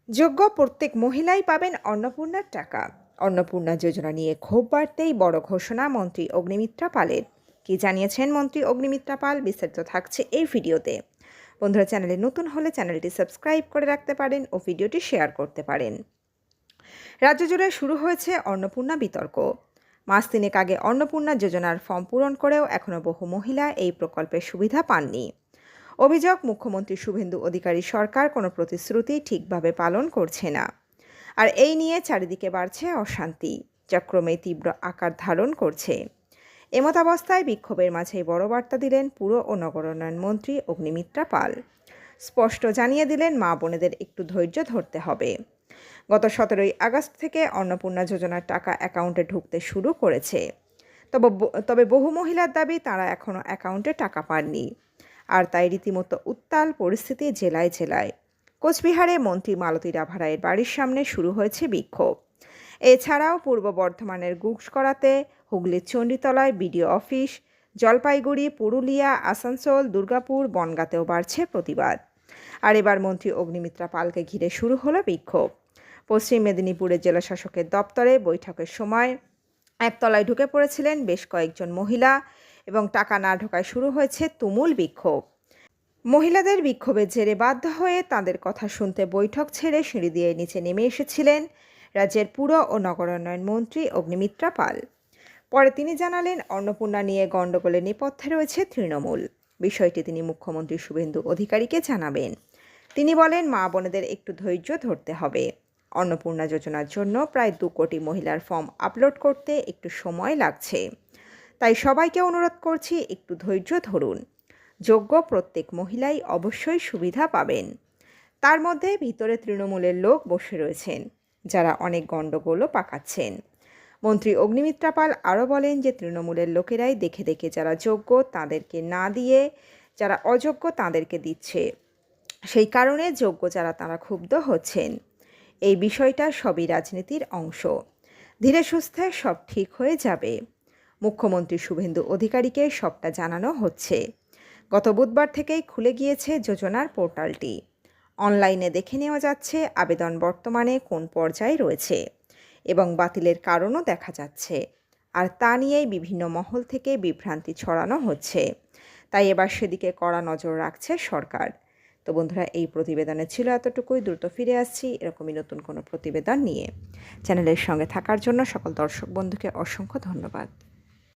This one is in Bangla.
যোগ্য প্রত্যেক মহিলাই পাবেন অন্নপূর্ণার টাকা। অন্নপূর্ণা যোজনা নিয়ে ক্ষোভ বাড়তেই বড় ঘোষণা মন্ত্রী অগ্নিমিত্রা পালের। কি জানিয়েছেন মন্ত্রী অগ্নিমিত্রা পাল, বিস্তারিত থাকছে এই ভিডিওতে। বন্ধুরা, চ্যানেলে নতুন হলে চ্যানেলটি সাবস্ক্রাইব করে রাখতে পারেন ও ভিডিওটি শেয়ার করতে পারেন। রাজ্য জুড়ে শুরু হয়েছে অন্নপূর্ণা বিতর্ক। মাস তিনেক আগে অন্নপূর্ণা যোজনার ফর্ম পূরণ করেও এখনও বহু মহিলা এই প্রকল্পের সুবিধা পাননি। অভিযোগ, মুখ্যমন্ত্রী শুভেন্দু অধিকারী সরকার কোনো প্রতিশ্রুতি ঠিকভাবে পালন করছে না। আর এই নিয়ে চারিদিকে বাড়ছে অশান্তি, যা ক্রমে তীব্র আকার ধারণ করছে। এমতাবস্থায় বিক্ষোভের মাঝেই বড় বার্তা দিলেন পুর ও নগরোন্নয়ন মন্ত্রী অগ্নিমিত্রা পাল। স্পষ্ট জানিয়ে দিলেন, মা বোনেদের একটু ধৈর্য ধরতে হবে। গত 17ই আগস্ট থেকে অন্নপূর্ণা যোজনার টাকা অ্যাকাউন্টে ঢুকতে শুরু করেছে। তবে বহু মহিলার দাবি তারা এখনও অ্যাকাউন্টে টাকা পাননি। আর তাই রীতিমতো উত্তাল পরিস্থিতি জেলায় জেলায়। কোচবিহারে মন্ত্রী মালতী রাভারায়ের বাড়ির সামনে শুরু হয়েছে বিক্ষোভ। এছাড়াও পূর্ব বর্ধমানের গুসকরাতে, হুগলির চণ্ডীতলায় বিডিও অফিস, জলপাইগুড়ি, পুরুলিয়া, আসানসোল, দুর্গাপুর, বনগাঁতেও বাড়ছে প্রতিবাদ। আর এবার মন্ত্রী অগ্নিমিত্রা পালকে ঘিরে শুরু হলো বিক্ষোভ। পশ্চিম মেদিনীপুরের জেলাশাসকের দপ্তরে বৈঠকের সময় একতলায় ঢুকে পড়েছিলেন বেশ কয়েকজন মহিলা এবং টাকা না ঢোকায় শুরু হয়েছে তুমুল বিক্ষোভ। মহিলাদের বিক্ষোভের জেরে বাধ্য হয়ে তাদের কথা শুনতে বৈঠক ছেড়ে সিঁড়ি দিয়ে নিচে নেমে এসেছিলেন রাজ্যের পুর ও নগরোন্নয়ন মন্ত্রী অগ্নিমিত্রা পাল। পরে তিনি জানালেন, অন্নপূর্ণা নিয়ে গণ্ডগোলের নেপথ্যে রয়েছে তৃণমূল। বিষয়টি তিনি মুখ্যমন্ত্রী শুভেন্দু অধিকারীকে জানাবেন। তিনি বলেন, মা বোনেদের একটু ধৈর্য ধরতে হবে। অন্নপূর্ণা যোজনার জন্য প্রায় 2 কোটি মহিলার ফর্ম আপলোড করতে একটু সময় লাগছে। তাই সবাইকে অনুরোধ করছি, একটু ধৈর্য ধরুন। যোগ্য প্রত্যেক মহিলাই অবশ্যই সুবিধা পাবেন। তার মধ্যে ভিতরে তৃণমূলের লোক বসে রয়েছেন, যারা অনেক গণ্ডগোলও পাকাচ্ছেন। মন্ত্রী অগ্নিমিত্রা পাল আরও বলেন যে, তৃণমূলের লোকেরাই দেখে দেখে যারা যোগ্য তাদেরকে না দিয়ে যারা অযোগ্য তাদেরকে দিচ্ছে। সেই কারণে যোগ্য যারা তারা ক্ষুব্ধ হচ্ছেন। এই বিষয়টা সবই রাজনীতির অংশ। ধীরে সুস্থে সব ঠিক হয়ে যাবে। মুখ্যমন্ত্রী শুভেন্দু অধিকারীকে সবটা জানানো হচ্ছে। গত বুধবার থেকেই খুলে গিয়েছে যোজনার পোর্টালটি। অনলাইনে দেখে নেওয়া যাচ্ছে আবেদন বর্তমানে কোন পর্যায়ে রয়েছে এবং বাতিলের কারণও দেখা যাচ্ছে। আর তা নিয়েই বিভিন্ন মহল থেকে বিভ্রান্তি ছড়ানো হচ্ছে। তাই এবার সেদিকে কড়া নজর রাখছে সরকার। তো বন্ধুরা, এই প্রতিবেদনে ছিল এতটুকুই। দ্রুত ফিরে আসছি এরকমই নতুন কোনো প্রতিবেদন নিয়ে। চ্যানেলের সঙ্গে থাকার জন্য সকল দর্শক বন্ধুকে অসংখ্য ধন্যবাদ।